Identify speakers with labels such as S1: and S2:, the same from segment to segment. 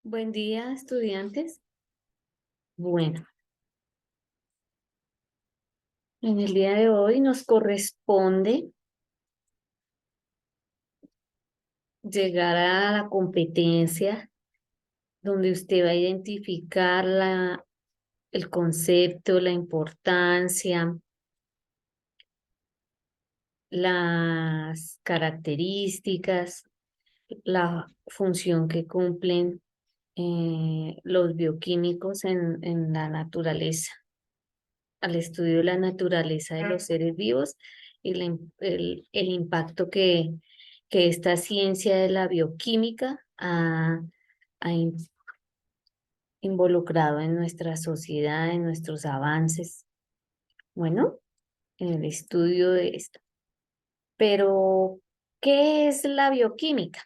S1: Buen día, estudiantes. Bueno, en el día de hoy nos corresponde llegar a la competencia donde usted va a identificar el concepto, la importancia, las características, la función que cumplen los bioquímicos en la naturaleza, al estudio de la naturaleza de los seres vivos y el impacto que esta ciencia de la bioquímica ha involucrado en nuestra sociedad, en nuestros avances, bueno, en el estudio de esto. Pero, ¿qué es la bioquímica?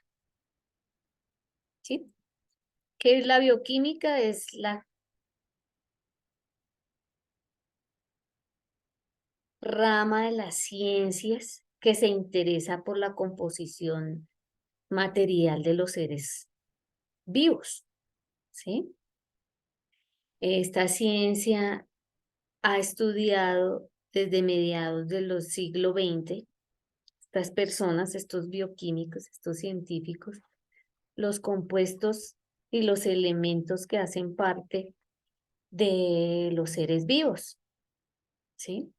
S1: ¿Sí? ¿Qué es la bioquímica? Es la rama de las ciencias que se interesa por la composición material de los seres vivos, ¿sí? Esta ciencia ha estudiado desde mediados de los siglos XX, estas personas, estos bioquímicos, estos científicos, los compuestos y los elementos que hacen parte de los seres vivos, ¿sí?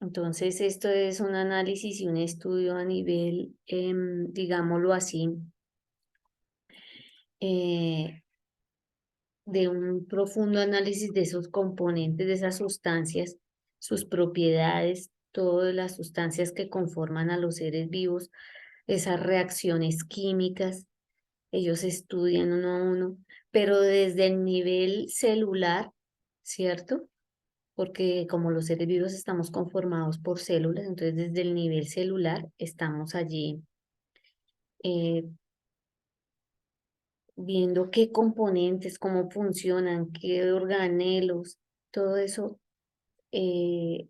S1: Entonces, esto es un análisis y un estudio a nivel, digámoslo así, eh, de un profundo análisis de esos componentes, de esas sustancias, sus propiedades, todas las sustancias que conforman a los seres vivos, esas reacciones químicas, ellos estudian uno a uno, pero desde el nivel celular, ¿cierto? Porque como los seres vivos estamos conformados por células, entonces desde el nivel celular estamos allí eh, viendo qué componentes, cómo funcionan, qué organelos, todo eso, eh,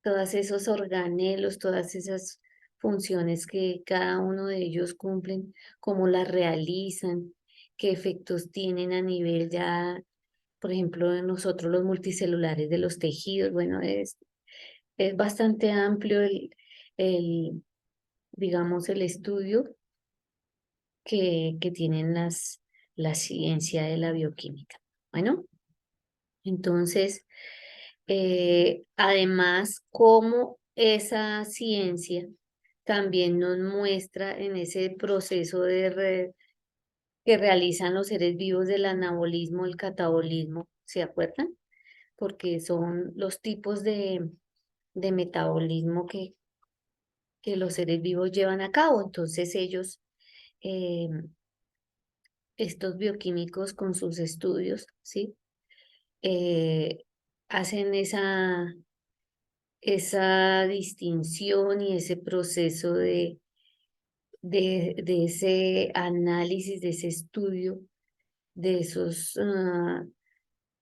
S1: todos esos organelos, todas esas funciones que cada uno de ellos cumplen, cómo las realizan, qué efectos tienen a nivel ya, por ejemplo, de nosotros los multicelulares de los tejidos. Bueno, es bastante amplio el, digamos, el estudio que tienen la ciencia de la bioquímica. Bueno, entonces, además, cómo esa ciencia también nos muestra en ese proceso que realizan los seres vivos del anabolismo, el catabolismo, ¿se acuerdan? Porque son los tipos de metabolismo que los seres vivos llevan a cabo. Entonces ellos, eh, estos bioquímicos con sus estudios, ¿sí? Eh, hacen esa distinción y ese proceso de ese análisis, de ese estudio, de esos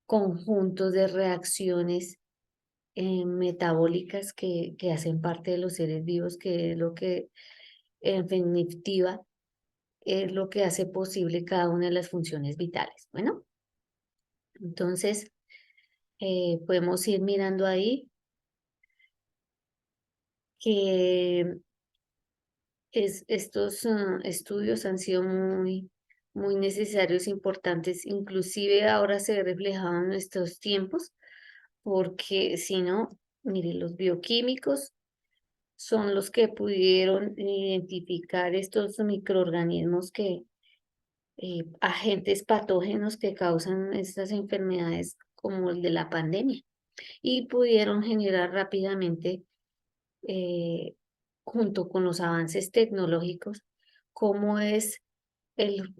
S1: conjuntos de reacciones metabólicas que hacen parte de los seres vivos, que es lo que en definitiva es lo que hace posible cada una de las funciones vitales. Bueno, entonces podemos ir mirando ahí que estos estudios han sido muy necesarios, importantes, inclusive ahora se ve reflejado en nuestros tiempos, porque si no, mire, los bioquímicos son los que pudieron identificar estos microorganismos agentes patógenos que causan estas enfermedades como el de la pandemia y pudieron generar rápidamente, eh, junto con los avances tecnológicos, cómo es el,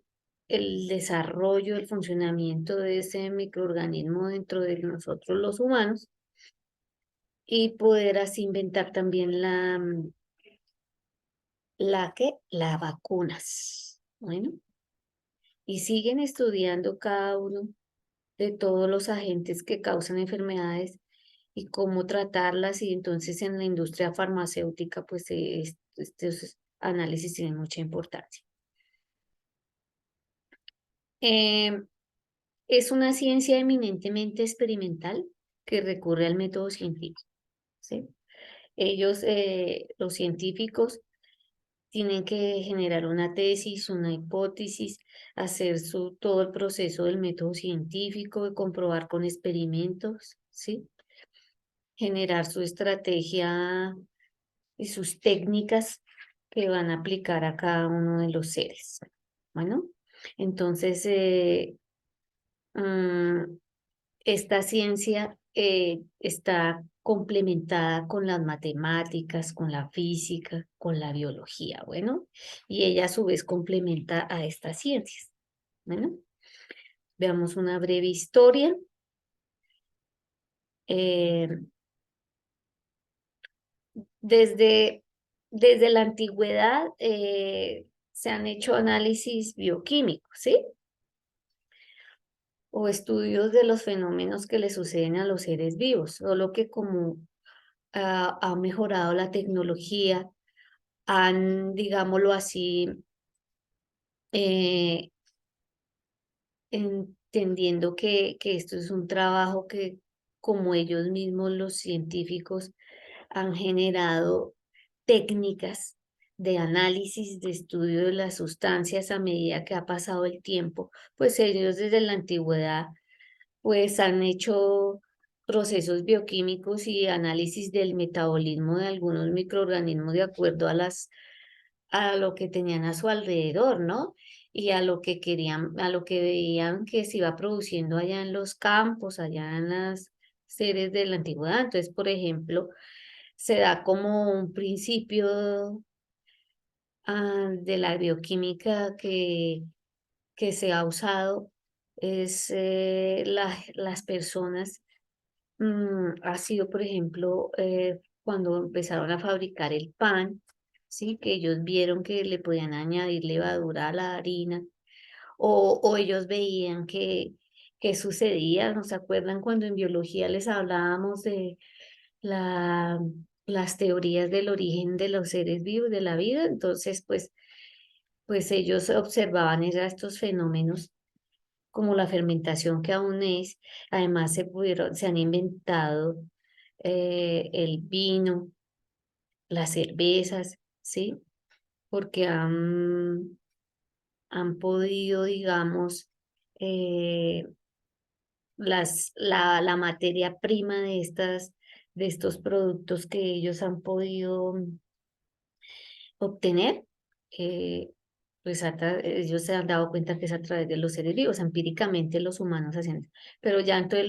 S1: el desarrollo, el funcionamiento de ese microorganismo dentro de nosotros los humanos y poder así inventar también las vacunas. Bueno, y siguen estudiando cada uno de todos los agentes que causan enfermedades y cómo tratarlas. Y entonces en la industria farmacéutica, pues estos análisis tienen mucha importancia. Eh, es una ciencia eminentemente experimental que recurre al método científico, ¿sí? Ellos, los científicos, tienen que generar una tesis, una hipótesis, hacer todo el proceso del método científico, de comprobar con experimentos, ¿sí? Generar su estrategia y sus técnicas que van a aplicar a cada uno de los seres. Bueno, entonces, mm, esta ciencia está complementada con las matemáticas, con la física, con la biología, bueno, y ella a su vez complementa a estas ciencias. Bueno, veamos una breve historia. Eh, desde, desde la antigüedad se han hecho análisis bioquímicos, ¿sí? O estudios de los fenómenos que le suceden a los seres vivos, solo que como ha mejorado la tecnología, han, digámoslo así, eh, entendiendo que esto es un trabajo que, como ellos mismos, los científicos, han generado técnicas de análisis, de estudio de las sustancias a medida que ha pasado el tiempo, pues ellos desde la antigüedad pues han hecho procesos bioquímicos y análisis del metabolismo de algunos microorganismos de acuerdo a lo que tenían a su alrededor, ¿no? Y a lo que querían, a lo que veían que se iba produciendo allá en los campos, allá en las seres de la antigüedad. Entonces, por ejemplo, se da como un principio de la bioquímica que se ha usado, es las personas. Ha sido, por ejemplo, cuando empezaron a fabricar el pan, ¿sí? Que ellos vieron que le podían añadir levadura a la harina, o ellos veían que sucedía, ¿no se acuerdan cuando en biología les hablábamos de la, las teorías del origen de los seres vivos, de la vida? Entonces, pues ellos observaban estos fenómenos como la fermentación que aún es. Además se han inventado el vino, las cervezas, ¿sí? Porque han podido, digamos, eh, la materia prima de estos productos que ellos han podido obtener, eh, pues ellos se han dado cuenta que es a través de los seres vivos, empíricamente los humanos hacen eso. Pero ya entonces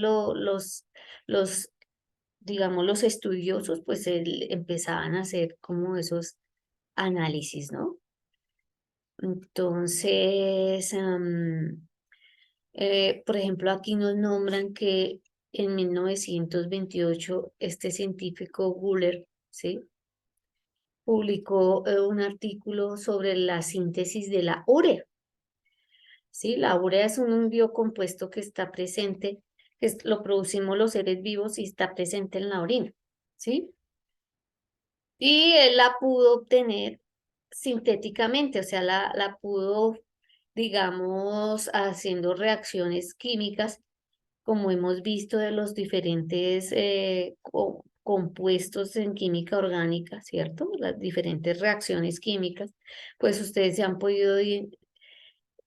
S1: los, digamos, los estudiosos, pues empezaban a hacer como esos análisis, ¿no? Entonces, por ejemplo, aquí nos nombran que en 1928 este científico Guller, ¿sí? Publicó un artículo sobre la síntesis de la urea, ¿sí? La urea es un biocompuesto que está presente, lo producimos los seres vivos y está presente en la orina, ¿sí? Y él la pudo obtener sintéticamente, o sea, la pudo, digamos, haciendo reacciones químicas, como hemos visto de los diferentes compuestos en química orgánica, ¿cierto? Las diferentes reacciones químicas, pues ustedes se han podido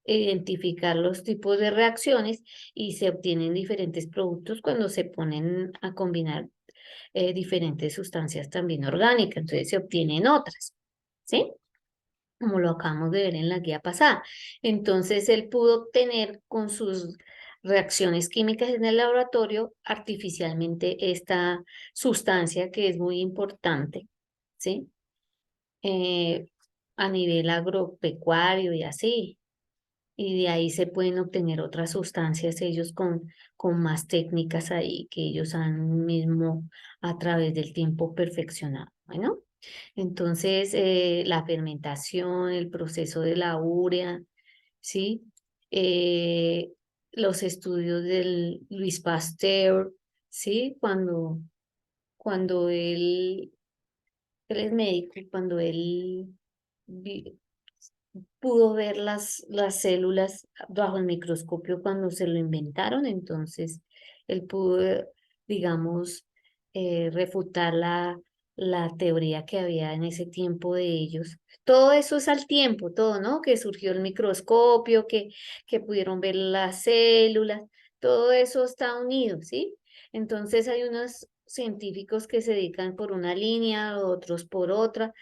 S1: identificar los tipos de reacciones y se obtienen diferentes productos cuando se ponen a combinar diferentes sustancias también orgánicas, entonces se obtienen otras, ¿sí? Como lo acabamos de ver en la guía pasada. Entonces él pudo obtener con sus reacciones químicas en el laboratorio artificialmente esta sustancia que es muy importante, ¿sí? Eh, a nivel agropecuario y así. Y de ahí se pueden obtener otras sustancias ellos con más técnicas ahí que ellos han mismo a través del tiempo perfeccionado. Bueno, entonces la fermentación, el proceso de la urea, ¿sí? Eh, los estudios del Luis Pasteur, ¿sí? Cuando él es médico, y cuando él pudo ver las células bajo el microscopio cuando se lo inventaron, entonces él pudo, digamos, refutar la teoría que había en ese tiempo de ellos. Todo eso es al tiempo, todo, ¿no? Que surgió el microscopio, que pudieron ver las células, todo eso está unido, ¿sí? Entonces hay unos científicos que se dedican por una línea, otros por otra,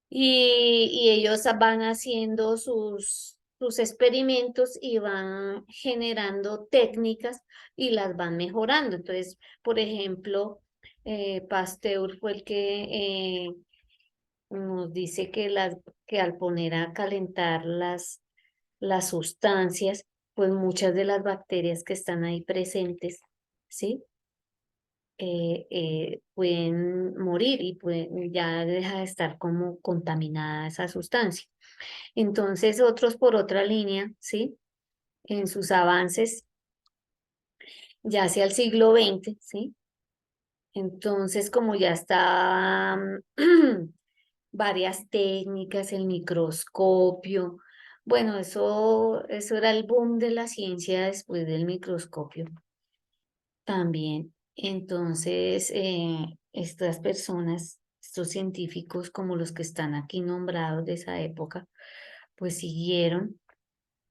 S1: y ellos van haciendo sus experimentos y van generando técnicas y las van mejorando. Entonces, por ejemplo, Pasteur fue el que nos dice que al poner a calentar las sustancias, pues muchas de las bacterias que están ahí presentes, ¿sí? Pueden morir y ya deja de estar como contaminada esa sustancia. Entonces, otros por otra línea, ¿sí? En sus avances, ya hacia el siglo XX, ¿sí? Entonces, como ya está varias técnicas, el microscopio, bueno, eso era el boom de la ciencia después del microscopio también. Entonces, estas personas, estos científicos como los que están aquí nombrados de esa época, pues siguieron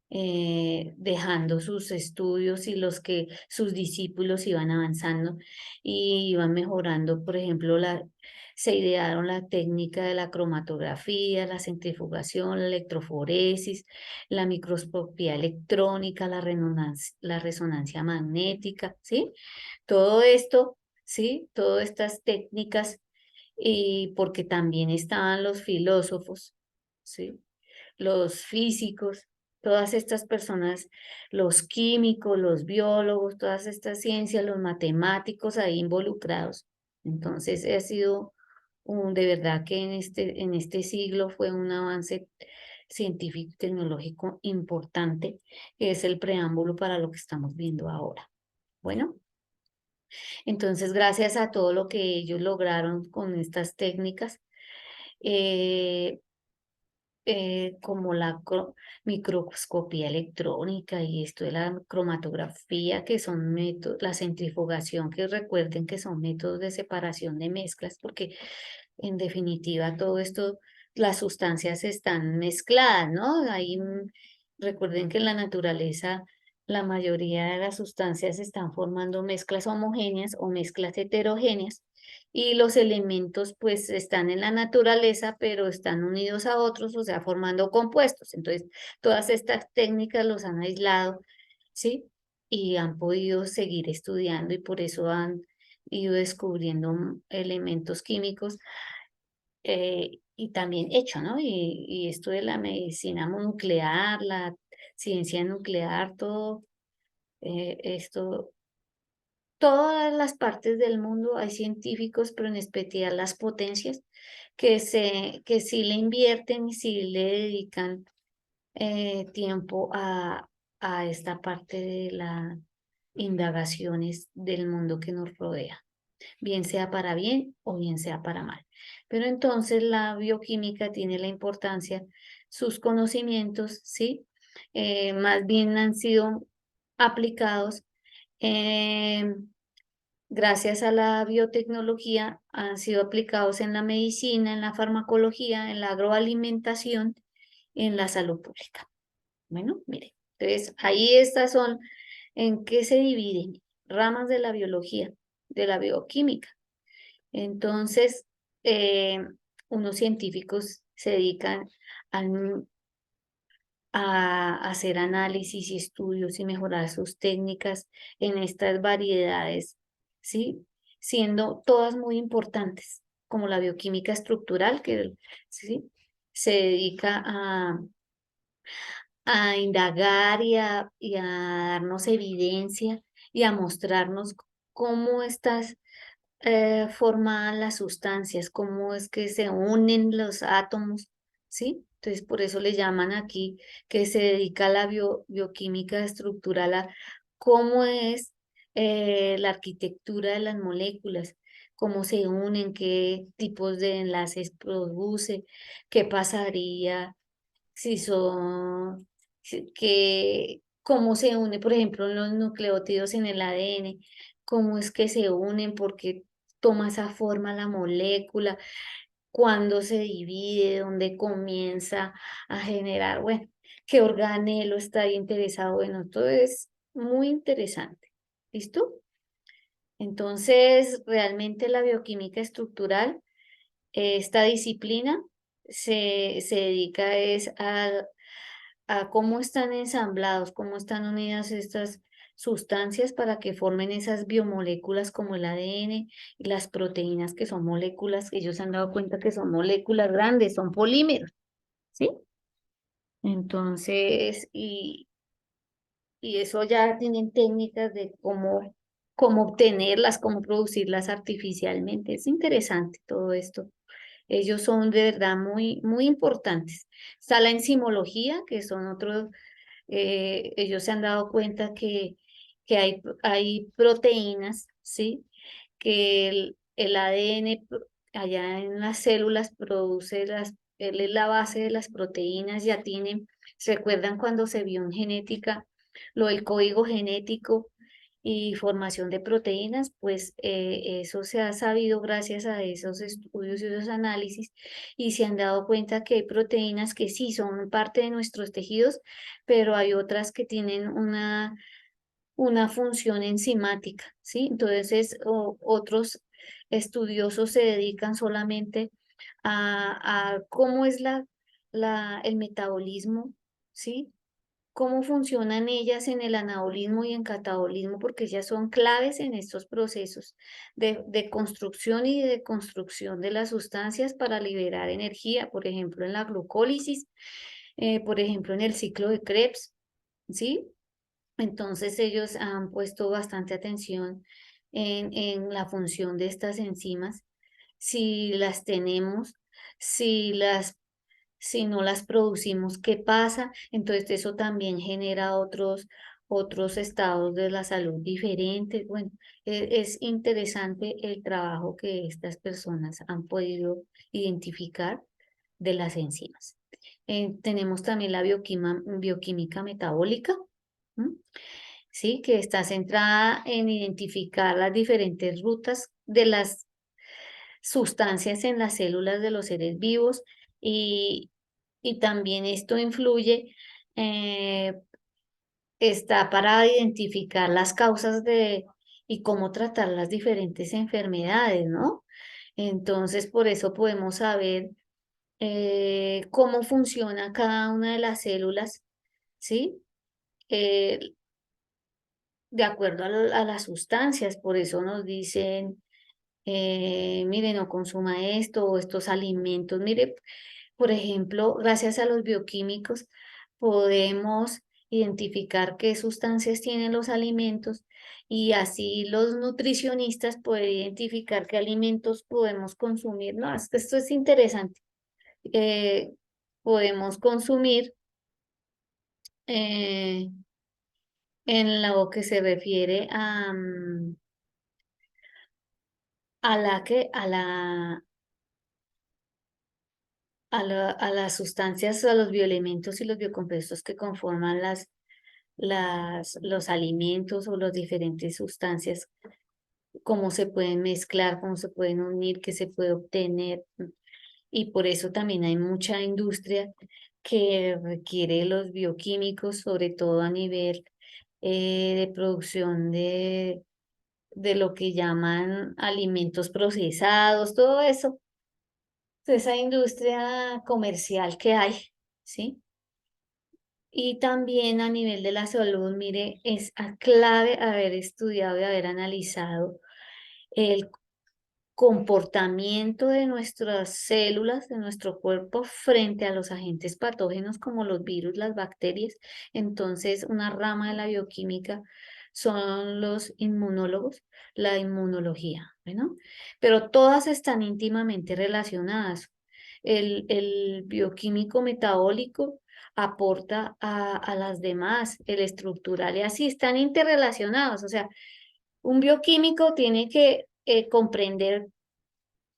S1: dejando sus estudios y los que sus discípulos iban avanzando y iban mejorando. Por ejemplo, se idearon la técnica de la cromatografía, la centrifugación, la electroforesis, la microscopía electrónica, la resonancia magnética, ¿sí? Todo esto, ¿sí? Todas estas técnicas, y porque también estaban los filósofos, ¿sí? Los físicos, todas estas personas, los químicos, los biólogos, todas estas ciencias, los matemáticos ahí involucrados. Entonces, ha sido de verdad que en este siglo fue un avance científico y tecnológico importante, que es el preámbulo para lo que estamos viendo ahora. Bueno, entonces gracias a todo lo que ellos lograron con estas técnicas, eh, como microscopía electrónica y esto de la cromatografía, que son métodos, la centrifugación, que recuerden que son métodos de separación de mezclas, porque en definitiva todo esto, las sustancias están mezcladas, ¿no? Recuerden que en la naturaleza la mayoría de las sustancias están formando mezclas homogéneas o mezclas heterogéneas, y los elementos pues están en la naturaleza, pero están unidos a otros, o sea, formando compuestos. Entonces, todas estas técnicas los han aislado, ¿sí? Y han podido seguir estudiando y por eso han ido descubriendo elementos químicos, y también hecho, ¿no? Y esto de la medicina nuclear, la ciencia nuclear, todo esto, todas las partes del mundo hay científicos, pero en especial las potencias, que sí le invierten y sí le dedican tiempo a esta parte de las indagaciones del mundo que nos rodea, bien sea para bien o bien sea para mal. Pero entonces la bioquímica tiene la importancia, sus conocimientos, ¿sí? Más bien han sido aplicados, eh, gracias a la biotecnología, han sido aplicados en la medicina, en la farmacología, en la agroalimentación, en la salud pública. Bueno, mire, entonces ahí estas son en qué se dividen ramas de la biología, de la bioquímica. Entonces, eh, unos científicos se dedican al a hacer análisis y estudios y mejorar sus técnicas en estas variedades, ¿sí? Siendo todas muy importantes, como la bioquímica estructural, que ¿sí? Se dedica a indagar y a darnos evidencia y a mostrarnos cómo estas forman las sustancias, cómo es que se unen los átomos, ¿sí? Entonces, por eso le llaman aquí que se dedica a la bioquímica estructural, a cómo es la arquitectura de las moléculas, cómo se unen, qué tipos de enlaces produce, qué pasaría. si son, cómo se une, por ejemplo, los nucleótidos en el ADN, cómo es que se unen, por qué toma esa forma la molécula, cuándo se divide, dónde comienza a generar, bueno, qué organelo está ahí interesado, bueno, todo es muy interesante. ¿Listo? Entonces, realmente la bioquímica estructural, esta disciplina se dedica es a cómo están ensamblados, cómo están unidas estas sustancias para que formen esas biomoléculas como el ADN y las proteínas que son moléculas, que ellos se han dado cuenta que son moléculas grandes, son polímeros, ¿sí? Entonces, y eso ya tienen técnicas de cómo obtenerlas, cómo producirlas artificialmente. Es interesante todo esto. Ellos son de verdad muy, muy importantes. Está la enzimología, que son otros, ellos se han dado cuenta que hay proteínas, ¿sí? Que el ADN allá en las células produce él es la base de las proteínas, ya tienen, ¿se recuerdan cuando se vio en genética lo del código genético y formación de proteínas? Pues eso se ha sabido gracias a esos estudios y esos análisis y se han dado cuenta que hay proteínas que sí son parte de nuestros tejidos, pero hay otras que tienen una función enzimática, ¿sí? Entonces, otros estudiosos se dedican solamente a cómo es el metabolismo, ¿sí? Cómo funcionan ellas en el anabolismo y en catabolismo, porque ellas son claves en estos procesos de construcción y de construcción de las sustancias para liberar energía, por ejemplo, en la glucólisis, por ejemplo, en el ciclo de Krebs, ¿sí? Entonces ellos han puesto bastante atención en la función de estas enzimas, si las tenemos, si si no las producimos, ¿qué pasa? Entonces eso también genera otros estados de la salud diferentes. Bueno, es interesante el trabajo que estas personas han podido identificar de las enzimas. Tenemos también la bioquímica metabólica. ¿M? Sí, que está centrada en identificar las diferentes rutas de las sustancias en las células de los seres vivos y, y también esto influye, eh, está para identificar las causas y cómo tratar las diferentes enfermedades, ¿no? Entonces, por eso podemos saber cómo funciona cada una de las células, ¿sí? Eh, de acuerdo a las sustancias, por eso nos dicen, mire, no consuma esto o estos alimentos. Mire, por ejemplo, gracias a los bioquímicos podemos identificar qué sustancias tienen los alimentos y así los nutricionistas pueden identificar qué alimentos podemos consumir. No, es que esto es interesante. Eh, Podemos consumir eh, en lo que se refiere a la que a las sustancias, a los bioelementos y los biocompuestos que conforman los alimentos o las diferentes sustancias, cómo se pueden mezclar, cómo se pueden unir, qué se puede obtener. Y por eso también hay mucha industria que requiere los bioquímicos, sobre todo a nivel de producción de lo que llaman alimentos procesados, todo eso, esa industria comercial que hay, ¿sí? Y también a nivel de la salud, mire, es clave haber estudiado y haber analizado el comportamiento de nuestras células, de nuestro cuerpo frente a los agentes patógenos como los virus, las bacterias. Entonces, una rama de la bioquímica son los inmunólogos, la inmunología, ¿no? Pero todas están íntimamente relacionadas. El bioquímico metabólico aporta a las demás, el estructural y así están interrelacionados. O sea, un bioquímico tiene que comprender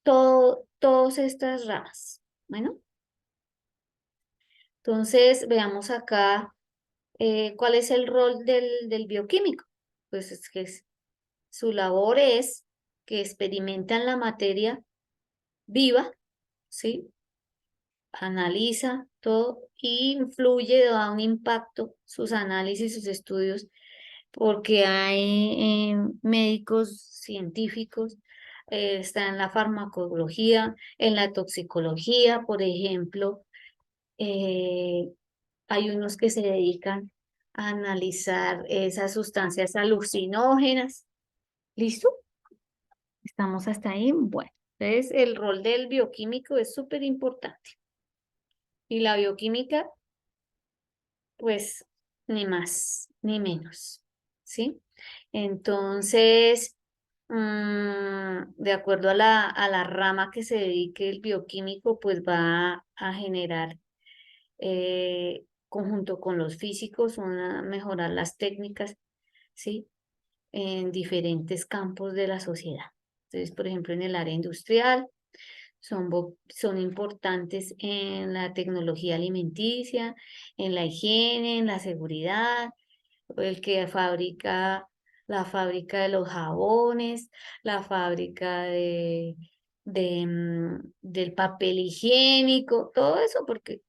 S1: todas estas ramas. Bueno, Entonces, veamos acá cuál es el rol del bioquímico. Pues es que su labor es que experimentan la materia viva, ¿sí? Analiza todo y influye, da un impacto, sus análisis, sus estudios, porque hay médicos científicos, está en la farmacología, en la toxicología, por ejemplo, eh, hay unos que se dedican a analizar esas sustancias alucinógenas. ¿Listo? ¿Estamos hasta ahí? Bueno, entonces el rol del bioquímico es súper importante. Y la bioquímica, pues, ni más ni menos, ¿sí? Entonces, de acuerdo a la rama que se dedique el bioquímico, pues va a generar, conjunto con los físicos, van a mejorar las técnicas, ¿sí? En diferentes campos de la sociedad. Entonces, por ejemplo, en el área industrial, son importantes en la tecnología alimenticia, en la higiene, en la seguridad, el que fabrica la fábrica de los jabones, la fábrica del papel higiénico, todo eso, porque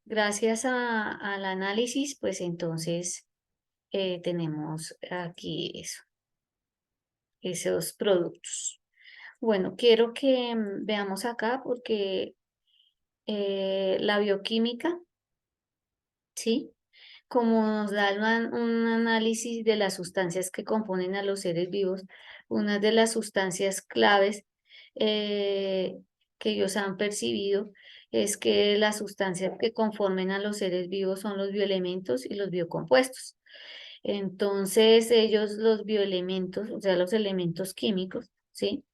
S1: gracias al análisis, pues entonces tenemos aquí eso, esos productos. Bueno, quiero que veamos acá porque la bioquímica, ¿sí? Como nos da un análisis de las sustancias que componen a los seres vivos, una de las sustancias claves eh, que ellos han percibido es que las sustancias que conforman a los seres vivos son los bioelementos y los biocompuestos. Entonces, ellos, los bioelementos, o sea, los elementos químicos, ¿sí?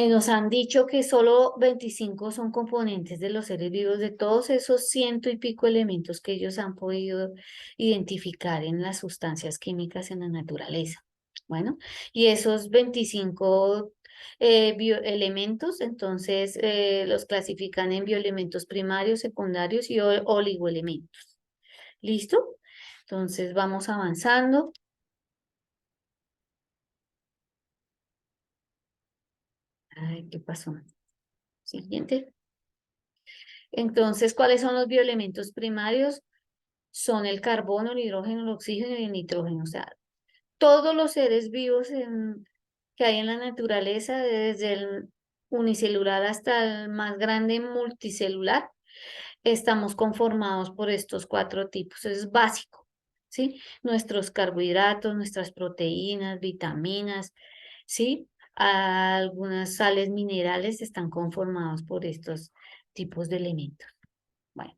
S1: Nos han dicho que solo 25 son componentes de los seres vivos, de todos esos ciento y pico elementos que ellos han podido identificar en las sustancias químicas en la naturaleza. Bueno, y esos 25 bioelementos, entonces los clasifican en bioelementos primarios, secundarios y oligoelementos. ¿Listo? Entonces vamos avanzando. Ay, ¿qué pasó? Siguiente. Entonces, ¿cuáles son los bioelementos primarios? Son el carbono, el hidrógeno, el oxígeno y el nitrógeno. O sea, todos los seres vivos que hay en la naturaleza, desde el unicelular hasta el más grande multicelular, estamos conformados por estos cuatro tipos. Es básico, ¿sí? Nuestros carbohidratos, nuestras proteínas, vitaminas, ¿sí? Algunas sales minerales están conformados por estos tipos de elementos. Bueno,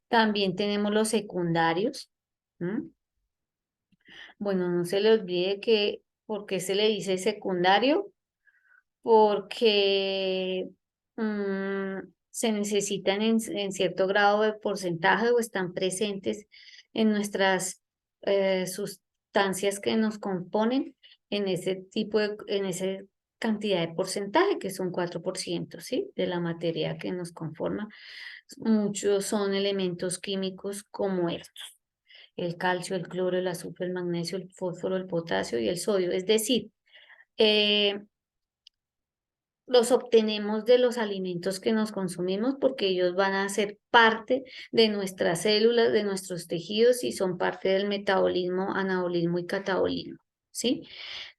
S1: también tenemos los secundarios. ¿M? Bueno, no se le olvide que, ¿por qué se le dice secundario? Porque se necesitan en cierto grado de porcentaje o están presentes en nuestras sustancias que nos componen en ese tipo en esa cantidad de porcentaje, que son 4%, ¿sí? De la materia que nos conforma. Muchos son elementos químicos como estos: el calcio, el cloro, el azufre, el magnesio, el fósforo, el potasio y el sodio. Es decir, eh, los obtenemos de los alimentos que nos consumimos porque ellos van a ser parte de nuestras células, de nuestros tejidos y son parte del metabolismo, anabolismo y catabolismo, ¿sí?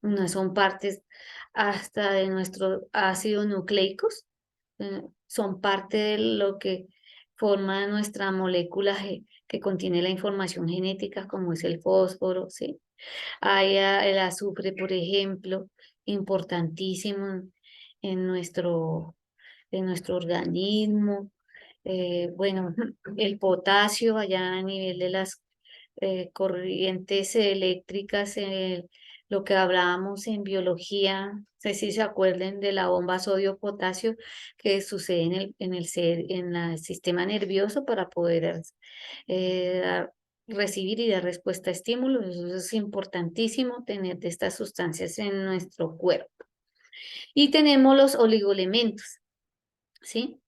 S1: No son partes hasta de nuestros ácidos nucleicos, son parte de lo que forma nuestra molécula que contiene la información genética, como es el fósforo, ¿sí? Hay el azufre, por ejemplo, importantísimo en en nuestro organismo. Bueno, el potasio allá a nivel de las corrientes eléctricas, lo que hablábamos en biología, no sé si se acuerden de la bomba sodio-potasio que sucede en el sistema nervioso para poder recibir y dar respuesta a estímulos. Eso es importantísimo tener de estas sustancias en nuestro cuerpo. Y tenemos los oligoelementos, ¿sí?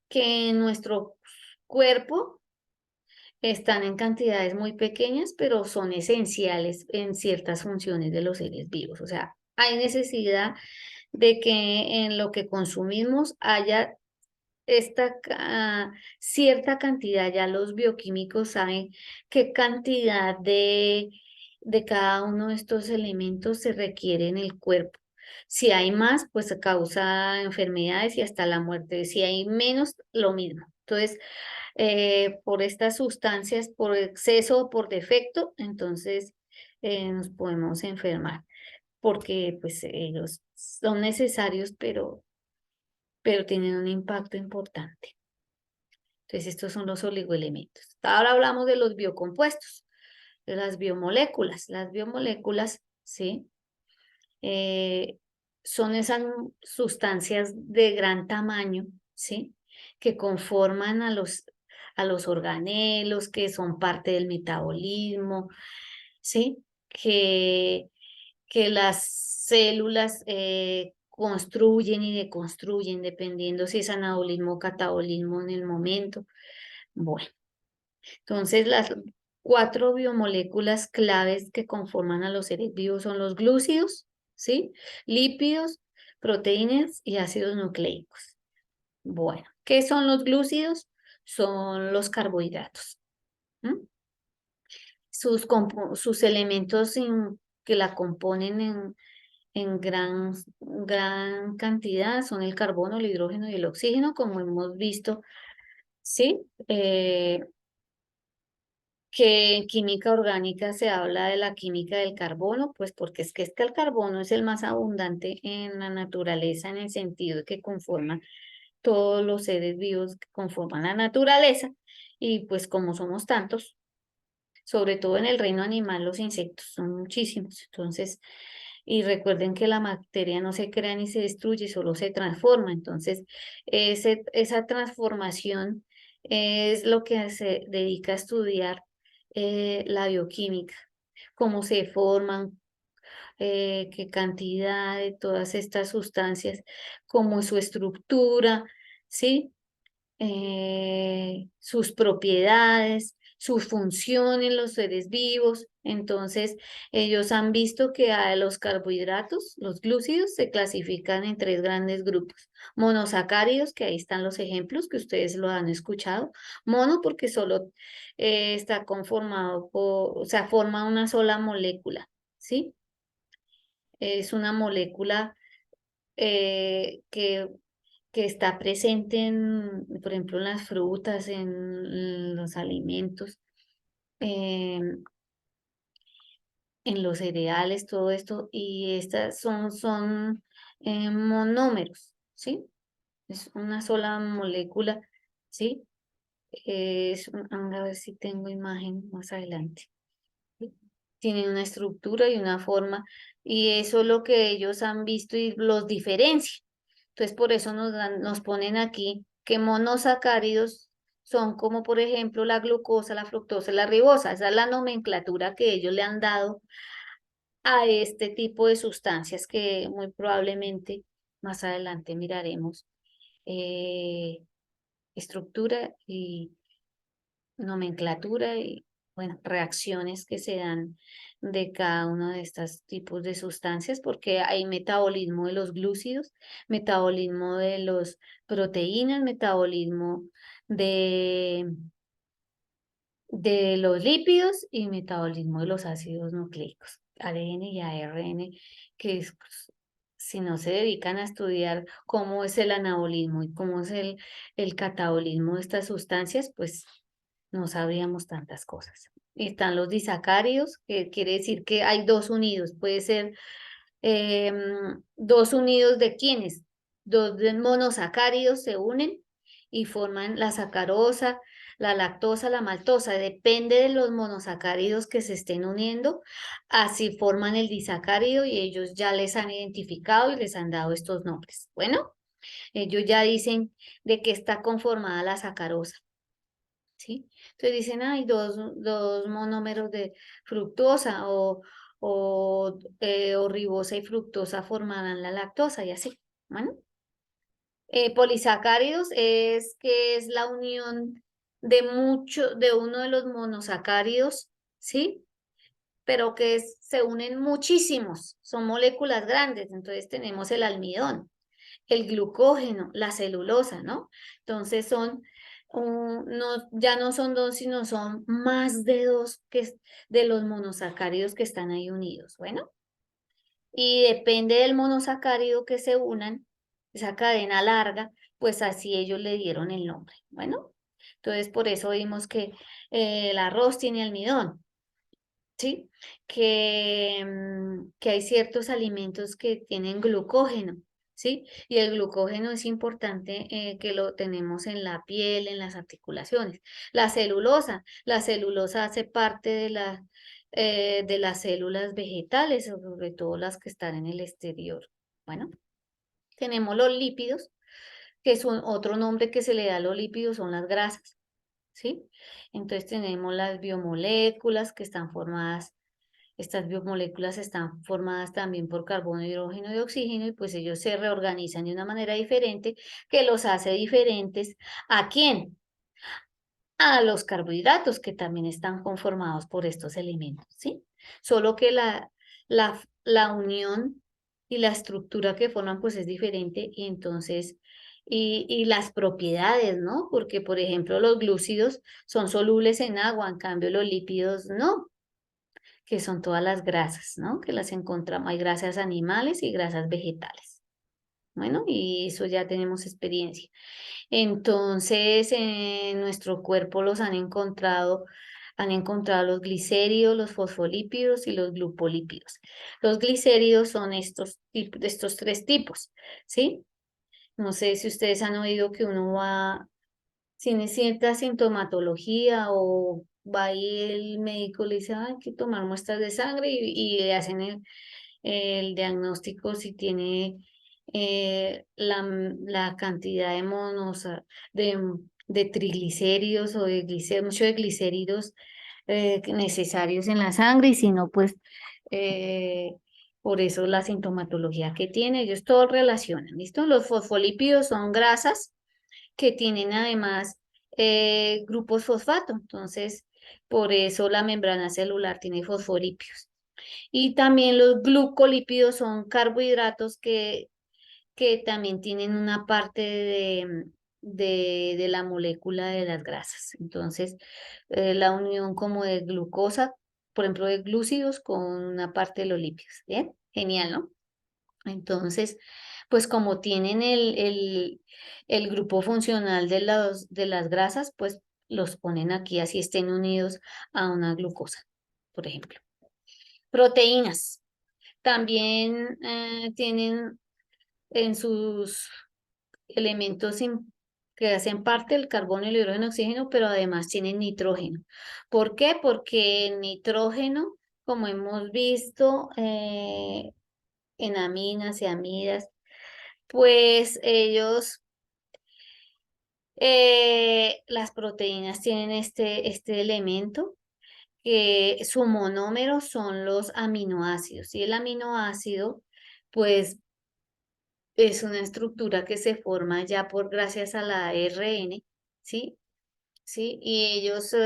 S1: que en nuestro cuerpo están en cantidades muy pequeñas, pero son esenciales en ciertas funciones de los seres vivos. O sea, hay necesidad de que en lo que consumimos haya esta cierta cantidad, ya los bioquímicos saben qué cantidad de cada uno de estos elementos se requiere en el cuerpo. Si hay más, pues causa enfermedades y hasta la muerte. Si hay menos, lo mismo. Entonces, por estas sustancias, por exceso o por defecto, entonces nos podemos enfermar porque pues ellos son necesarios, pero tienen un impacto importante. Entonces, estos son los oligoelementos. Ahora hablamos de los biocompuestos, de las biomoléculas. Las biomoléculas, ¿sí? Eh, son esas sustancias de gran tamaño, ¿sí? Que conforman a los organelos, que son parte del metabolismo, ¿sí? Que las células construyen y deconstruyen dependiendo si es anabolismo o catabolismo en el momento. Bueno, entonces las cuatro biomoléculas claves que conforman a los seres vivos son los glúcidos, ¿sí? Lípidos, proteínas y ácidos nucleicos. Bueno, ¿qué son los glúcidos? Son los carbohidratos. ¿M? Sus elementos que la componen en gran cantidad son el carbono, el hidrógeno y el oxígeno, como hemos visto, ¿sí? Que en química orgánica se habla de la química del carbono, pues porque es que el carbono es el más abundante en la naturaleza en el sentido de que conforma todos los seres vivos que conforman la naturaleza y pues como somos tantos, sobre todo en el reino animal, los insectos son muchísimos. Entonces, y recuerden que la materia no se crea ni se destruye, solo se transforma. Entonces, esa transformación es lo que se dedica a estudiar la bioquímica, cómo se forman, qué cantidad de todas estas sustancias, cómo es su estructura, ¿sí? Sus propiedades, su función en los seres vivos. Entonces, ellos han visto que a los carbohidratos, los glúcidos, se clasifican en tres grandes grupos. Monosacáridos, que ahí están los ejemplos que ustedes lo han escuchado. Mono porque solo está conformado por, o sea, forma una sola molécula, ¿sí? Es una molécula que está presente en, por ejemplo, en las frutas, en los alimentos, en los cereales, todo esto, y estas son monómeros, ¿sí? Es una sola molécula, ¿sí? A ver si tengo imagen más adelante. ¿Sí? Tienen una estructura y una forma, y eso es lo que ellos han visto y los diferencia. Entonces, por eso nos ponen aquí que monosacáridos son como, por ejemplo, la glucosa, la fructosa, la ribosa. Esa es la nomenclatura que ellos le han dado a este tipo de sustancias que muy probablemente más adelante miraremos estructura y nomenclatura y, bueno, reacciones que se dan de cada uno de estos tipos de sustancias, porque hay metabolismo de los glúcidos, metabolismo de los proteínas, metabolismo de, de los lípidos y metabolismo de los ácidos nucleicos, ADN y ARN, que es, pues, si no se dedican a estudiar cómo es el anabolismo y cómo es el catabolismo de estas sustancias, pues no sabríamos tantas cosas. Están los disacáridos, que quiere decir que hay dos unidos. Puede ser dos unidos de quiénes, dos de monosacáridos se unen y forman la sacarosa, la lactosa, la maltosa. Depende de los monosacáridos que se estén uniendo, así forman el disacárido y ellos ya les han identificado y les han dado estos nombres. Bueno, ellos ya dicen de qué está conformada la sacarosa. ¿Sí? Entonces dicen, hay dos monómeros de fructosa o ribosa y fructosa formarán la lactosa y así. Bueno, Polisacáridos es que es la unión de uno de los monosacáridos, ¿sí? Pero que se unen muchísimos, son moléculas grandes, entonces tenemos el almidón, el glucógeno, la celulosa, ¿no? Entonces ya no son dos, sino son más de dos de los monosacáridos que están ahí unidos, bueno. Y depende del monosacárido que se unan, esa cadena larga, pues así ellos le dieron el nombre. Bueno, entonces por eso vimos que el arroz tiene almidón, ¿sí? Que hay ciertos alimentos que tienen glucógeno, ¿sí? Y el glucógeno es importante que lo tenemos en la piel, en las articulaciones. La celulosa hace parte de las células vegetales, sobre todo las que están en el exterior. Bueno, tenemos los lípidos, que es otro nombre que se le da a los lípidos, son las grasas, ¿sí? Entonces tenemos las biomoléculas que están formadas. Estas biomoléculas están formadas también por carbono, hidrógeno y oxígeno y pues ellos se reorganizan de una manera diferente que los hace diferentes. ¿A quién? A los carbohidratos que también están conformados por estos elementos, ¿sí? Solo que la unión y la estructura que forman pues es diferente y entonces, y las propiedades, ¿no? Porque por ejemplo los glúcidos son solubles en agua, en cambio los lípidos no, que son todas las grasas, ¿no? Que las encontramos, hay grasas animales y grasas vegetales. Bueno, y eso ya tenemos experiencia. Entonces, en nuestro cuerpo han encontrado los glicéridos, los fosfolípidos y los glucolípidos. Los glicéridos son estos tres tipos, ¿sí? No sé si ustedes han oído que uno va tiene cierta sintomatología o va ahí el médico le dice, "Ah, hay que tomar muestras de sangre y le hacen el diagnóstico si tiene la cantidad de de triglicéridos o mucho de glicéridos necesarios en la sangre y si no, pues eh, por eso la sintomatología que tiene, ellos todo relacionan, ¿listo? Los fosfolípidos son grasas que tienen además grupos fosfato, entonces por eso la membrana celular tiene fosfolípidos. Y también los glucolípidos son carbohidratos que también tienen una parte de la molécula de las grasas. Entonces, la unión como de glucosa, por ejemplo, de glúcidos con una parte de los lípidos. Bien, genial, ¿no? Entonces, pues como tienen el grupo funcional de las grasas, pues los ponen aquí así estén unidos a una glucosa, por ejemplo. Proteínas. También tienen en sus elementos que hacen parte el carbono, el hidrógeno, el oxígeno, pero además tienen nitrógeno. ¿Por qué? Porque el nitrógeno, como hemos visto, en aminas y amidas, pues las proteínas tienen este elemento que su monómero son los aminoácidos y el aminoácido pues es una estructura que se forma ya por gracias a la ARN, ¿sí? ¿Sí? Y ellos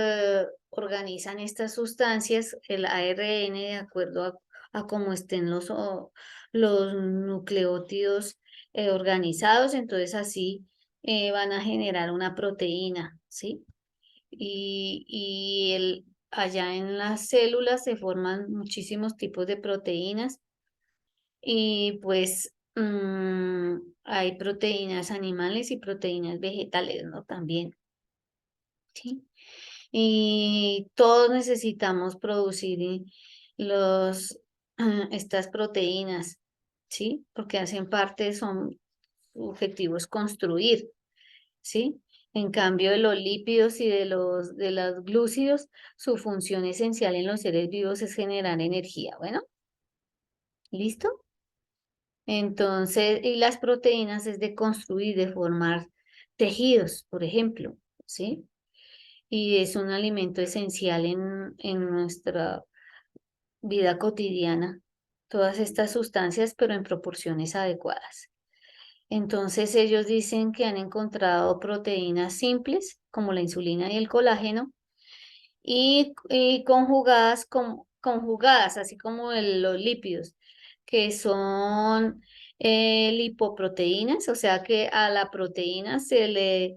S1: organizan estas sustancias, el ARN, de acuerdo a cómo estén los nucleótidos organizados, entonces así van a generar una proteína, ¿sí? Allá en las células se forman muchísimos tipos de proteínas y pues hay proteínas animales y proteínas vegetales, ¿no? También, ¿sí? Y todos necesitamos producir estas proteínas, ¿sí? Porque hacen parte, su objetivo es construir, ¿sí? En cambio de los lípidos y de los glúcidos, su función esencial en los seres vivos es generar energía. Bueno, ¿listo? Entonces, y las proteínas es de construir, de formar tejidos, por ejemplo, ¿sí? Y es un alimento esencial en nuestra vida cotidiana. Todas estas sustancias, pero en proporciones adecuadas. Entonces ellos dicen que han encontrado proteínas simples, como la insulina y el colágeno, y conjugadas, conjugadas, así como los lípidos, que son lipoproteínas, o sea que a la proteína se le,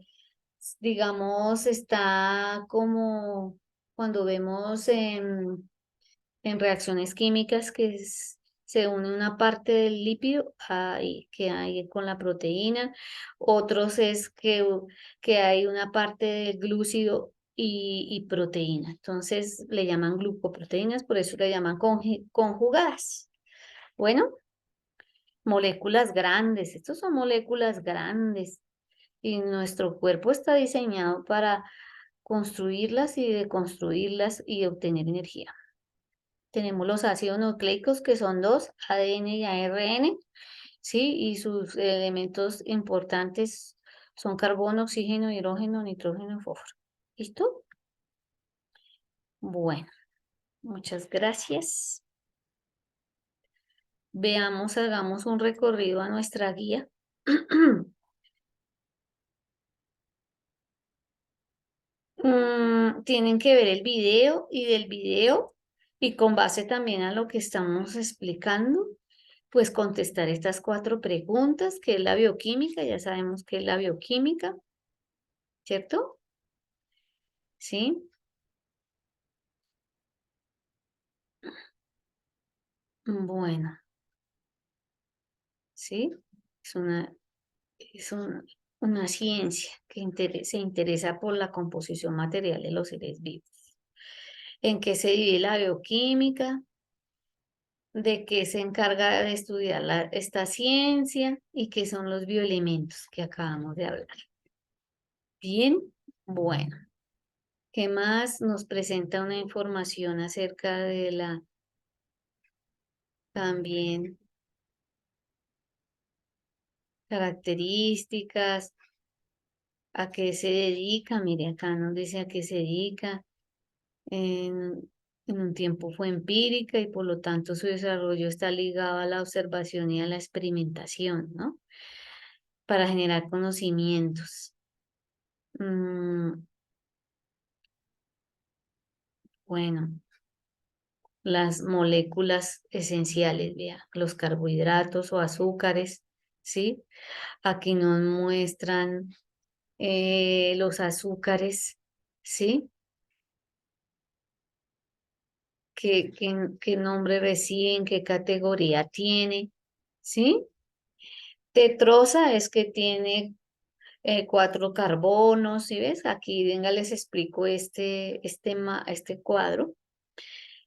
S1: digamos, está como cuando vemos en reacciones químicas que se une una parte del lípido que hay con la proteína, otros es que hay una parte del glúcido y proteína. Entonces le llaman glucoproteínas, por eso le llaman conjugadas. Bueno, moléculas grandes, estos son moléculas grandes y nuestro cuerpo está diseñado para construirlas y deconstruirlas y obtener energía. Tenemos los ácidos nucleicos que son dos, ADN y ARN, ¿sí? Y sus elementos importantes son carbono, oxígeno, hidrógeno, nitrógeno y fósforo. ¿Listo? Bueno, muchas gracias. Veamos, hagamos un recorrido a nuestra guía. Tienen que ver el video y del video y con base también a lo que estamos explicando, pues contestar estas 4 preguntas, que es la bioquímica, ya sabemos que es la bioquímica, ¿cierto? Sí. Bueno, sí, es es una ciencia que se interesa por la composición material de los seres vivos. ¿En qué se divide la bioquímica? ¿De qué se encarga de estudiar esta ciencia? ¿Y qué son los bioelementos que acabamos de hablar? Bien, bueno. ¿Qué más nos presenta una información acerca de la también características? ¿A qué se dedica? Mire, acá nos dice a qué se dedica. En, en un tiempo fue empírica y por lo tanto su desarrollo está ligado a la observación y a la experimentación, ¿no? Para generar conocimientos. Mm, bueno, las moléculas esenciales, vea, los carbohidratos o azúcares, ¿sí? Aquí nos muestran los azúcares, ¿sí? ¿Qué nombre reciben? ¿Qué categoría tiene? ¿Sí? Tetrosa es que tiene 4 carbonos, ¿sí ves? Aquí, venga, les explico este cuadro.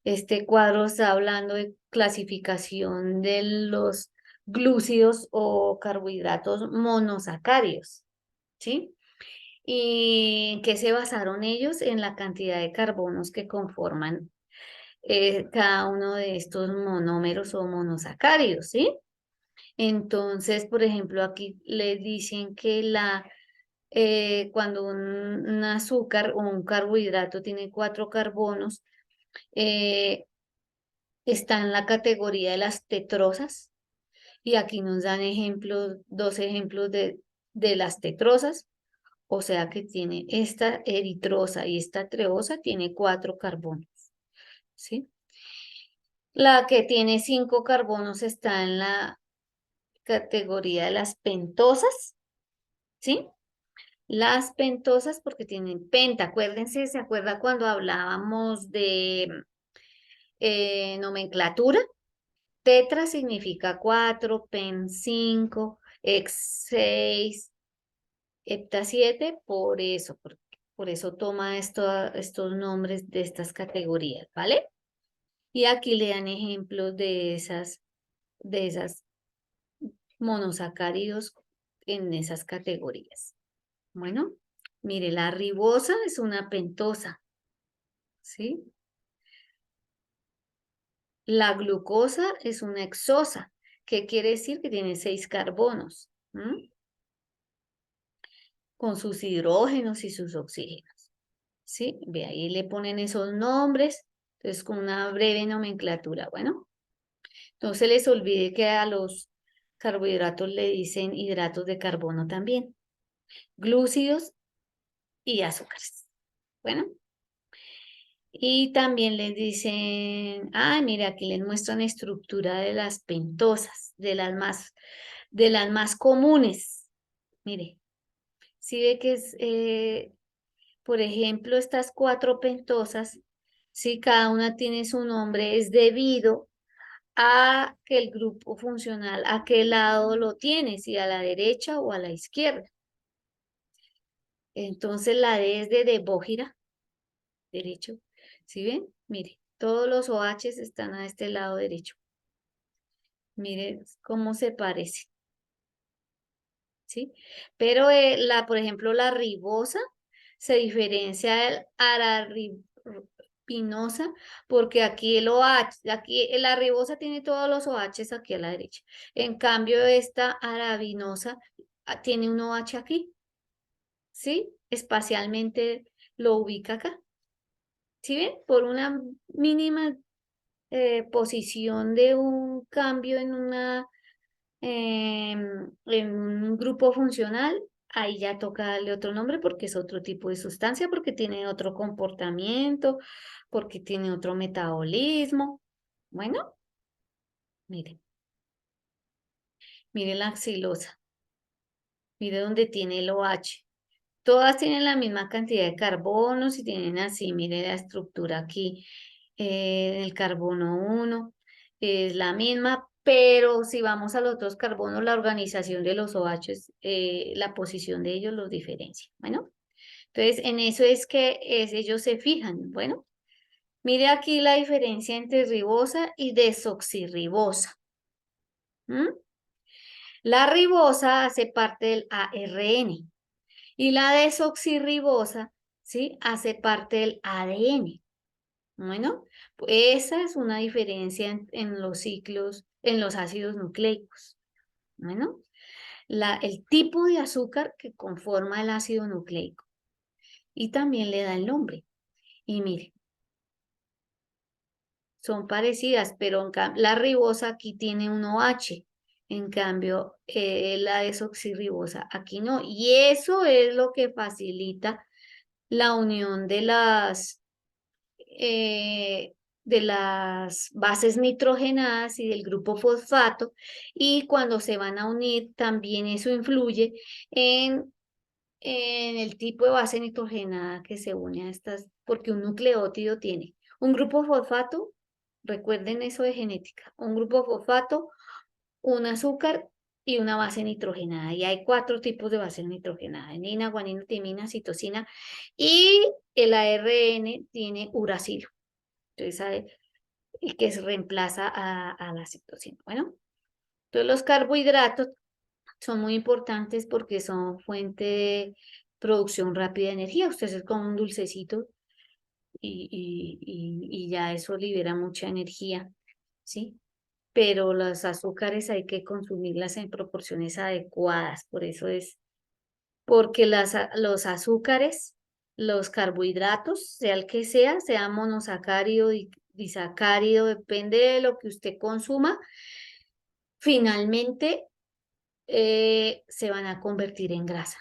S1: Este cuadro está hablando de clasificación de los glúcidos o carbohidratos monosacáridos, ¿sí? ¿Y en qué se basaron ellos? En la cantidad de carbonos que conforman cada uno de estos monómeros o monosacáridos, ¿sí? Entonces, por ejemplo, aquí le dicen que cuando un azúcar o un carbohidrato tiene 4 carbonos, eh, está en la categoría de las tetrosas. Y aquí nos dan ejemplos, 2 ejemplos de las tetrosas. O sea que tiene esta eritrosa y esta treosa tiene 4 carbonos, ¿sí? La que tiene 5 carbonos está en la categoría de las pentosas, ¿sí? Las pentosas porque tienen penta. Acuérdense, ¿se acuerda cuando hablábamos de nomenclatura? Tetra significa 4, pen 5, ex 6, hepta 7, por eso toma estos nombres de estas categorías, ¿vale? Y aquí le dan ejemplos de esas monosacáridos en esas categorías. Bueno, mire, la ribosa es una pentosa, ¿sí? La glucosa es una hexosa, que quiere decir que tiene 6 carbonos, ¿m? Con sus hidrógenos y sus oxígenos, ¿sí? Ve ahí le ponen esos nombres, entonces con una breve nomenclatura, bueno. No se les olvide que carbohidratos le dicen hidratos de carbono también, glúcidos y azúcares. Bueno, y también les dicen, mira, aquí les muestran estructura de las pentosas, de las más comunes. Mire, si ve que es, por ejemplo, estas 4 pentosas, si cada una tiene su nombre, es debido a que el grupo funcional, a qué lado lo tiene, si a la derecha o a la izquierda. Entonces la D es de Debógira, derecho. ¿Sí ven? Mire, todos los OHs están a este lado derecho. Mire cómo se parece. ¿Sí? Pero por ejemplo, la ribosa se diferencia del araribinosa porque aquí el OH, aquí la ribosa tiene todos los OHs aquí a la derecha. En cambio, esta arabinosa tiene un OH aquí. ¿Sí? Espacialmente lo ubica acá. ¿Sí ven? Por una mínima posición de un cambio en un grupo funcional, ahí ya toca darle otro nombre porque es otro tipo de sustancia, porque tiene otro comportamiento, porque tiene otro metabolismo. Bueno, mire, mire la xilosa, mire dónde tiene el OH. Todas tienen la misma cantidad de carbonos y tienen así, mire la estructura aquí. El carbono 1 es la misma, pero si vamos a los otros carbonos, la organización de los OH, la posición de ellos los diferencia. Bueno, entonces en eso es que ellos se fijan. Bueno, mire aquí la diferencia entre ribosa y desoxirribosa. ¿Mm? La ribosa hace parte del ARN y la desoxirribosa, ¿sí? Hace parte del ADN. Bueno, pues esa es una diferencia en los ciclos, en los ácidos nucleicos. Bueno, el tipo de azúcar que conforma el ácido nucleico y también le da el nombre. Y mire, son parecidas, pero la ribosa aquí tiene un OH, en cambio la desoxirribosa aquí no. Y eso es lo que facilita la unión eh, de las bases nitrogenadas y del grupo fosfato, y cuando se van a unir también eso influye en el tipo de base nitrogenada que se une a estas, porque un nucleótido tiene un grupo fosfato, recuerden eso de genética, un grupo fosfato, un azúcar y una base nitrogenada. Y hay 4 tipos de bases nitrogenadas: adenina, guanina, timina, citosina, y el ARN tiene uracilo. Entonces, el que se reemplaza a la citosina. Bueno, entonces los carbohidratos son muy importantes porque son fuente de producción rápida de energía. Usted es como un dulcecito y ya eso libera mucha energía, ¿sí? Pero los azúcares hay que consumirlas en proporciones adecuadas. Por eso es, porque los azúcares, los carbohidratos, sea el que sea monosacárido y disacárido, depende de lo que usted consuma, finalmente se van a convertir en grasa.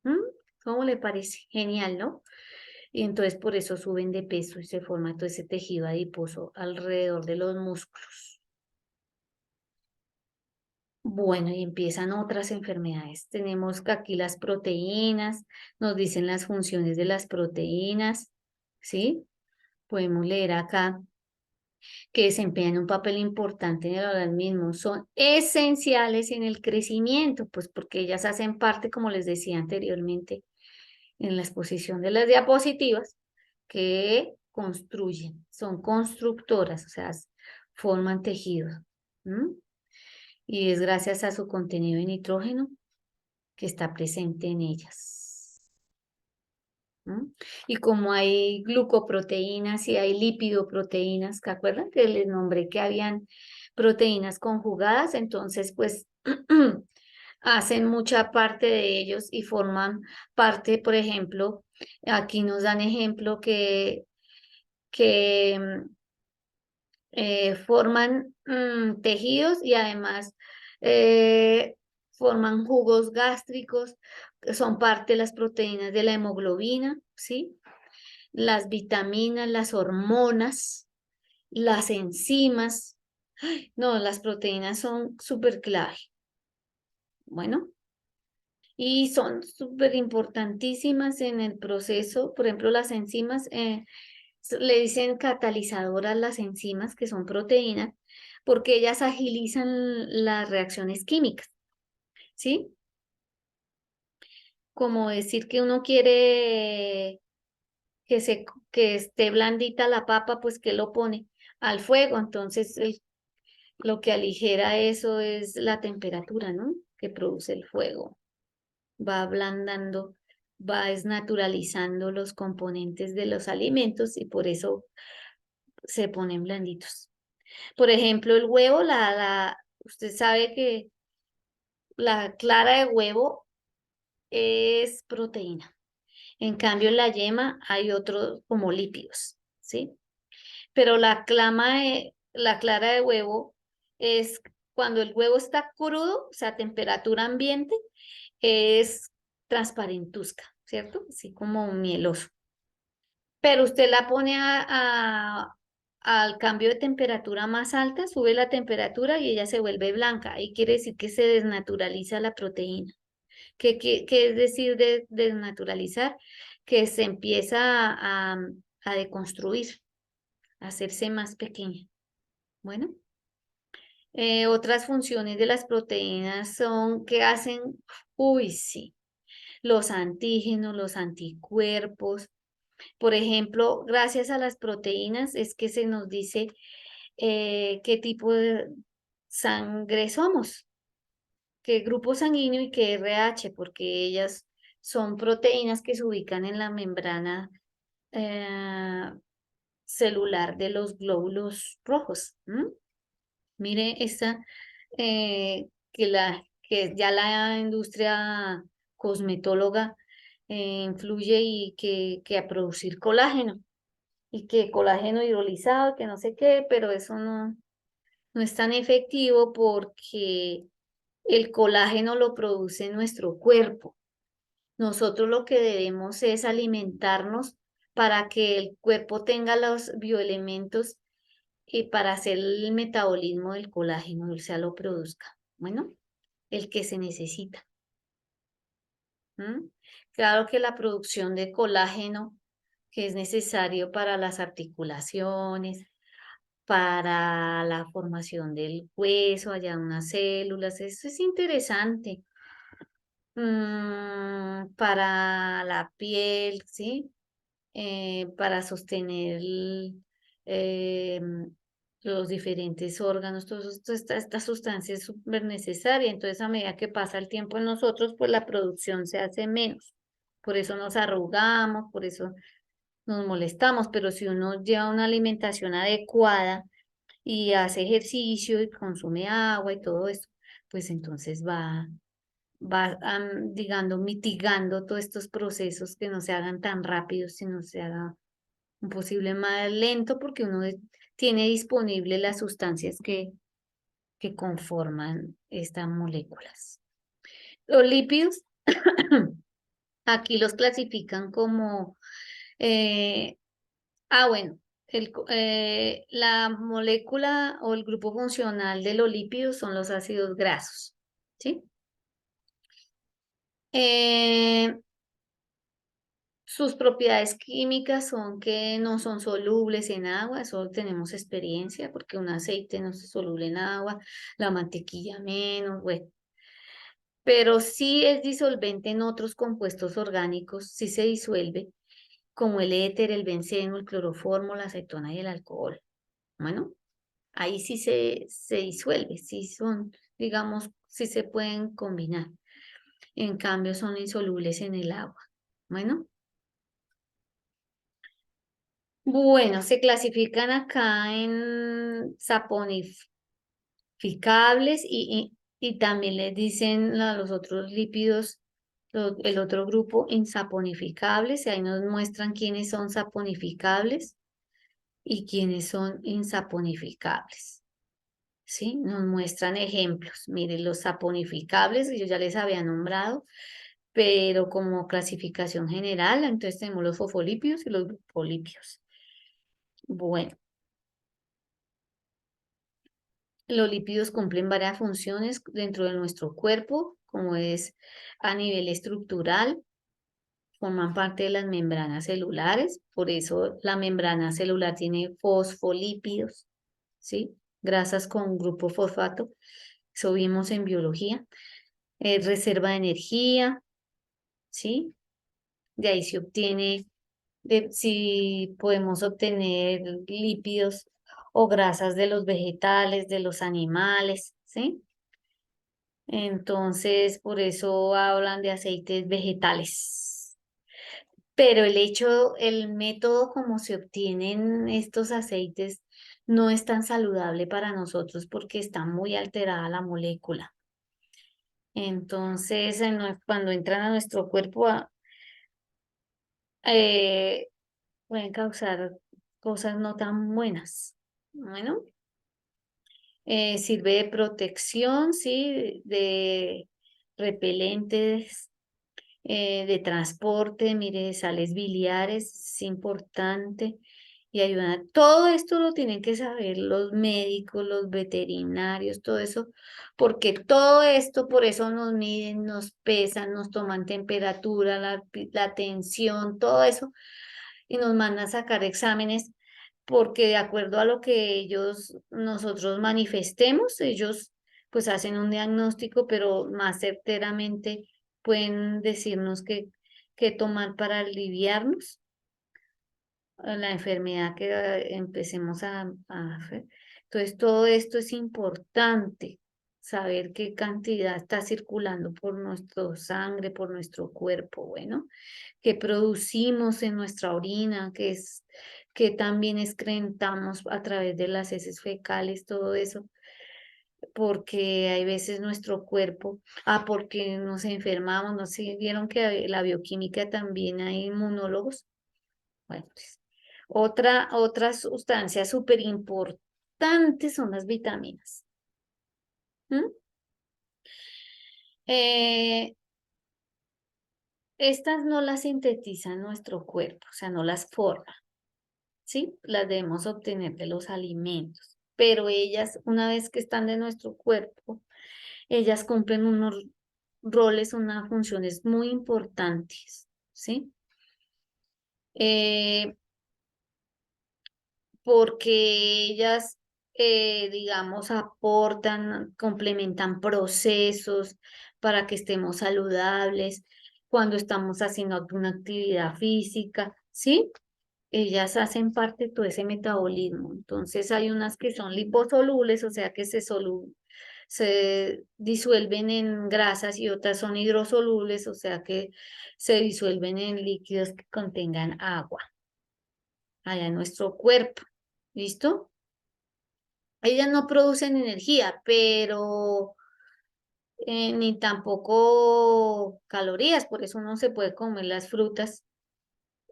S1: ¿Mm? ¿Cómo le parece? Genial, ¿no? Y entonces por eso suben de peso y se forma todo ese tejido adiposo alrededor de los músculos. Bueno, y empiezan otras enfermedades. Tenemos que aquí las proteínas, nos dicen las funciones de las proteínas, ¿sí? Podemos leer acá que desempeñan un papel importante en el organismo, son esenciales en el crecimiento, pues porque ellas hacen parte, como les decía anteriormente, en la exposición de las diapositivas, que construyen, son constructoras, o sea, forman tejidos. ¿Mm? Y es gracias a su contenido de nitrógeno que está presente en ellas. ¿Mm? Y como hay glucoproteínas y hay lipidoproteínas, ¿te acuerdan que les nombré que habían proteínas conjugadas? Entonces, pues hacen mucha parte de ellos y forman parte, por ejemplo, aquí nos dan ejemplo que forman tejidos y además Forman jugos gástricos, que son parte de las proteínas de la hemoglobina, ¿sí? Las vitaminas, las hormonas, las enzimas. No, las proteínas son súper clave. Bueno, y son súper importantísimas en el proceso. Por ejemplo, las enzimas, le dicen catalizadoras las enzimas, que son proteínas, porque ellas agilizan las reacciones químicas, ¿sí? Como decir que uno quiere que esté blandita la papa, pues que lo pone al fuego, entonces lo que aligera eso es la temperatura, ¿no? Que produce el fuego. Va ablandando, va desnaturalizando los componentes de los alimentos y por eso se ponen blanditos. Por ejemplo, el huevo, usted sabe que la clara de huevo es proteína. En cambio, en la yema hay otros como lípidos, ¿sí? Pero la clara de huevo es cuando el huevo está crudo, o sea, a temperatura ambiente, es transparentusca, ¿cierto? Así como mieloso. Pero usted la pone al cambio de temperatura más alta, sube la temperatura y ella se vuelve blanca. Y quiere decir que se desnaturaliza la proteína. ¿Qué es decir desnaturalizar? Que se empieza a deconstruir, a hacerse más pequeña. Bueno, otras funciones de las proteínas son que hacen, uy, sí, los antígenos, los anticuerpos. Por ejemplo, gracias a las proteínas es que se nos dice qué tipo de sangre somos, qué grupo sanguíneo y qué RH, porque ellas son proteínas que se ubican en la membrana eh, celular de los glóbulos rojos. Mire esta, que ya la industria cosmetóloga influye y que a producir colágeno y que colágeno hidrolizado, que no sé qué, pero eso no es tan efectivo porque el colágeno lo produce nuestro cuerpo. Nosotros lo que debemos es alimentarnos para que el cuerpo tenga los bioelementos y para hacer el metabolismo del colágeno, o sea, lo produzca. Bueno, el que se necesita. ¿Mm? Claro que la producción de colágeno, que es necesario para las articulaciones, para la formación del hueso, allá unas células, eso es interesante. Para la piel, ¿sí? Para sostener eh, los diferentes órganos, esta sustancia es súper necesaria. Entonces, a medida que pasa el tiempo en nosotros, pues la producción se hace menos. Por eso nos arrugamos, por eso nos molestamos, pero si uno lleva una alimentación adecuada y hace ejercicio y consume agua y todo esto, pues entonces digamos, mitigando todos estos procesos que no se hagan tan rápidos, sino se haga un posible más lento porque uno tiene disponible las sustancias que conforman estas moléculas. Los lípidos, aquí los clasifican como, eh, bueno, la molécula o el grupo funcional de los lípidos son los ácidos grasos, ¿sí? Eh, Sus propiedades químicas son que no son solubles en agua, eso tenemos experiencia porque un aceite no es soluble en agua, la mantequilla menos, bueno, pero sí es disolvente en otros compuestos orgánicos, sí se disuelve, como el éter, el benceno, el cloroformo, la acetona y el alcohol. Bueno, ahí sí se disuelve, sí son, digamos, sí se pueden combinar. En cambio, son insolubles en el agua. Bueno. Bueno, se clasifican acá en saponificables y también les dicen a los otros lípidos, el otro grupo, insaponificables, y ahí nos muestran quiénes son saponificables y quiénes son insaponificables. ¿sí? Nos muestran ejemplos. Miren, los saponificables, que yo ya les había nombrado, pero como clasificación general, entonces tenemos los fosfolípidos y los polipios. Bueno, los lípidos cumplen varias funciones dentro de nuestro cuerpo, como es a nivel estructural, forman parte de las membranas celulares, por eso la membrana celular tiene fosfolípidos, ¿sí? Grasas con grupo fosfato, eso vimos en biología. Reserva de energía, ¿sí? De ahí se obtiene, si podemos obtener lípidos o grasas de los vegetales, de los animales, ¿sí? Entonces, por eso hablan de aceites vegetales. Pero el método como se obtienen estos aceites no es tan saludable para nosotros porque está muy alterada la molécula. Entonces, cuando entran a nuestro cuerpo, eh, pueden causar cosas no tan buenas. Bueno, sirve de protección, sí, de repelentes, de transporte, mire, sales biliares, es importante. Y ayuda. Todo esto lo tienen que saber los médicos, los veterinarios, todo eso, porque todo esto, por eso nos miden, nos pesan, nos toman temperatura, la tensión, todo eso, y nos mandan a sacar exámenes, porque de acuerdo a lo que nosotros manifestemos, ellos pues hacen un diagnóstico, pero más certeramente pueden decirnos qué tomar para aliviarnos la enfermedad que empecemos a hacer. Entonces, todo esto es importante, saber qué cantidad está circulando por nuestra sangre, por nuestro cuerpo, bueno, qué producimos en nuestra orina, que también excretamos a través de las heces fecales, todo eso, porque hay veces nuestro cuerpo, porque nos enfermamos, no sé, vieron que la bioquímica también hay inmunólogos. Bueno, pues, otra sustancia súper importante son las vitaminas. ¿Mm? Eh, Estas no las sintetiza nuestro cuerpo, o sea, no las forma, ¿sí? Las debemos obtener de los alimentos, pero ellas, una vez que están de nuestro cuerpo, ellas cumplen unos roles, unas funciones muy importantes, ¿sí? Eh, Porque ellas, digamos, aportan, complementan procesos para que estemos saludables cuando estamos haciendo alguna actividad física, ¿sí? Ellas hacen parte de todo ese metabolismo. Entonces hay unas que son liposolubles, o sea que se disuelven en grasas y otras son hidrosolubles, o sea que se disuelven en líquidos que contengan agua allá en nuestro cuerpo. ¿Listo? Ellas no producen energía, pero ni tampoco calorías, por eso uno se puede comer las frutas.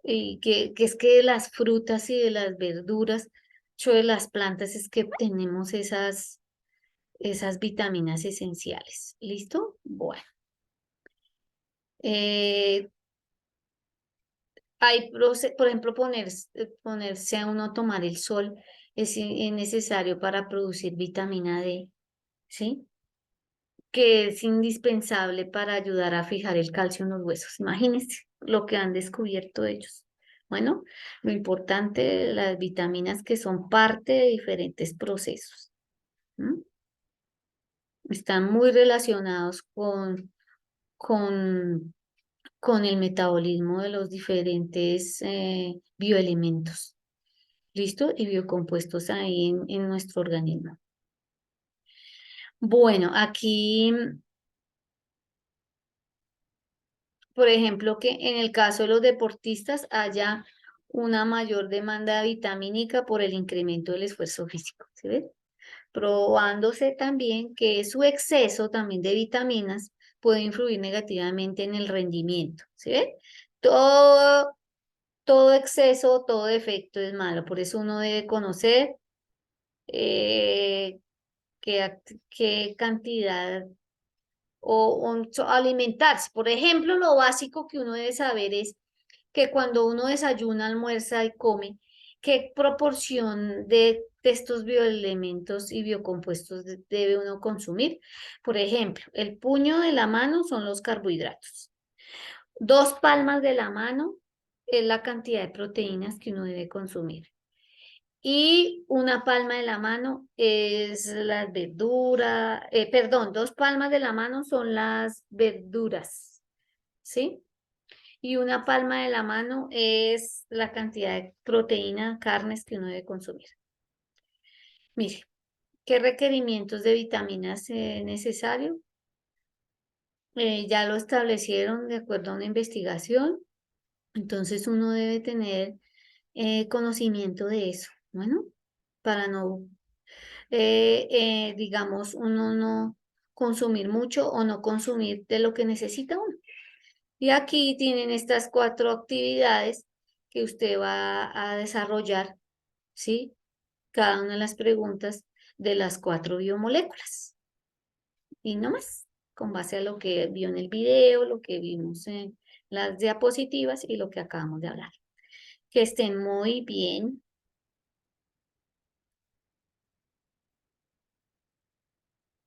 S1: Y que es que de las frutas y de las verduras, yo de las plantas es que tenemos esas vitaminas esenciales. ¿Listo? Bueno. Eh, por ejemplo, ponerse a uno a tomar el sol es necesario para producir vitamina D, ¿sí? Que es indispensable para ayudar a fijar el calcio en los huesos. Imagínense lo que han descubierto ellos. Bueno, lo importante de las vitaminas que son parte de diferentes procesos. ¿M? Están muy relacionados con, con el metabolismo de los diferentes bioelementos. ¿Listo? Y biocompuestos ahí en nuestro organismo. Bueno, aquí por ejemplo, que en el caso de los deportistas haya una mayor demanda vitamínica por el incremento del esfuerzo físico, ¿sí ve? Probándose también que su exceso también de vitaminas puede influir negativamente en el rendimiento, ¿sí ve? Todo, todo exceso, todo defecto es malo, por eso uno debe conocer eh, qué cantidad o alimentarse. Por ejemplo, lo básico que uno debe saber es que cuando uno desayuna, almuerza y come, qué proporción de estos bioelementos y biocompuestos debe uno consumir. Por ejemplo, el puño de la mano son los carbohidratos. 2 palmas de la mano es la cantidad de proteínas que uno debe consumir. Y 1 palma de la mano es las verduras, perdón, 2 palmas de la mano son las verduras, ¿sí? Y 1 palma de la mano es la cantidad de proteína, carnes que uno debe consumir. Mire, ¿qué requerimientos de vitaminas es necesario? Ya lo establecieron de acuerdo a una investigación, entonces uno debe tener conocimiento de eso, bueno, para no, digamos, uno no consumir mucho o no consumir de lo que necesita uno. Y aquí tienen estas 4 actividades que usted va a desarrollar, ¿sí? Cada una de las preguntas de las 4 biomoléculas. Y no más, con base a lo que vio en el video, lo que vimos en las diapositivas y lo que acabamos de hablar. Que estén muy bien.